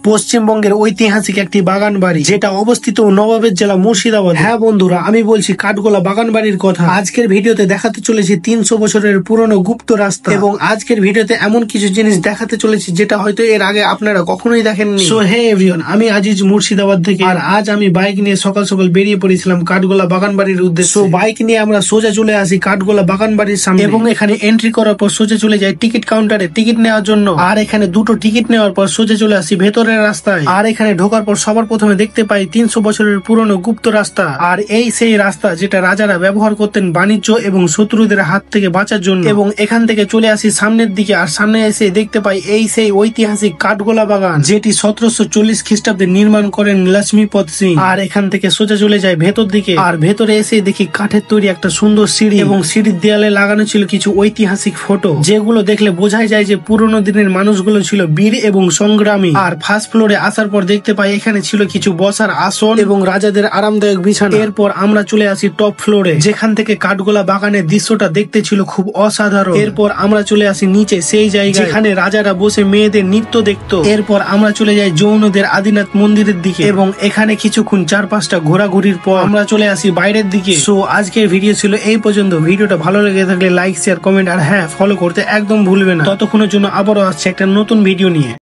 পশ্চিমবঙ্গের ঐতিহাসিক একটি বাগান বাড়ি, যেটা অবস্থিত নবাবের জেলা মুর্শিদাবাদ। হ্যাঁ বন্ধুরা, আমি বলছি কাঠগোলা বাগান বাড়ির কথা। আজকের ভিডিওতে দেখাতে চলেছি 300 বছরের পুরনো গুপ্ত রাস্তা, এবং আজকের ভিডিওতে এমন কিছু জিনিস দেখাতে চলেছি যেটা হয়তো এর আগে আপনারা কখনোই দেখেননি। সো হে এভরিওয়ান, আমি আজিজ মুর্শিদাবাদ থেকে, আর আজ আমি বাইক নিয়ে সকাল সকাল বেরিয়ে পড়েছিলাম কাঠগোলা বাগান বাড়ির উদ্দেশ্যে। সো বাইক নিয়ে আমরা সোজা চলে আসি কাঠগোলা বাগান বাড়ির সামনে, এবং এখানে এন্ট্রি করার পর সোজা চলে যাই টিকিট কাউন্টারে টিকিট নেওয়ার জন্য। আর এখানে দুটো টিকিট নেওয়ার পর সোজা চলে আসি ভেতরের রাস্তায়। আর এখানে ঢোকার পর সবার প্রথমে দেখতে পাই 300 বছরের পুরনো গুপ্ত রাস্তা। আর এই সেই রাস্তা যেটা রাজারা ব্যবহার করতেন বাণিজ্য এবং শত্রুদের হাত থেকে বাঁচার জন্য। এবং এখান থেকে চলে আসি সামনের দিকে, আর সামনে এসে দেখতে পাই এই সেই ঐতিহাসিক কাঠগোলা বাগান, যেটি 1740 খ্রিস্টাব্দে নির্মাণ করেন লক্ষ্মীপদ সিং। আর এখান থেকে সোজা চলে যায় ভেতর দিকে, আর ভেতরে এসে দেখি কাঠের তৈরি একটা সুন্দর সিঁড়ি, এবং সিঁড়ির দেয়ালে লাগানো ছিল কিছু ঐতিহাসিক ফটো, যেগুলো দেখলে বোঝাই যায় যে পুরোনো দিনের মানুষগুলো ছিল বীর এবং সংগ্রামী। আর ফার্স্ট ফ্লোরে আসার পর দেখতে পাই এখানে ছিল কিছু বসার আসন এবং রাজাদের আরামদায়ক বিছানা। এরপর আমরা চলে আসি টপ ফ্লোরে, যেখান থেকে কাঠগোলা বাগানের দৃশ্যটা দেখতে ছিল খুব অসাধারণ। এরপর আমরা চলে আসি নিচে, সেই জায়গায় যেখানে রাজারা বসে মেয়েদের নৃত্য দেখতো। এরপর আমরা চলে যাই জৌনদের আদিনাথ মন্দিরের দিকে, এবং এখানে কিছুক্ষণ 4-5টা ঘোরাঘুরির পর আমরা চলে আসি বাইরের দিকে। সো আজকের ভিডিও ছিল এই পর্যন্ত। ভিডিওটা ভালো লেগে থাকলে লাইক, শেয়ার, কমেন্ট আর হ্যাঁ ফলো করতে একদম ভুলবে না। ততক্ষণের জন্য আবারও আসছে একটা নতুন ভিডিও নিয়ে।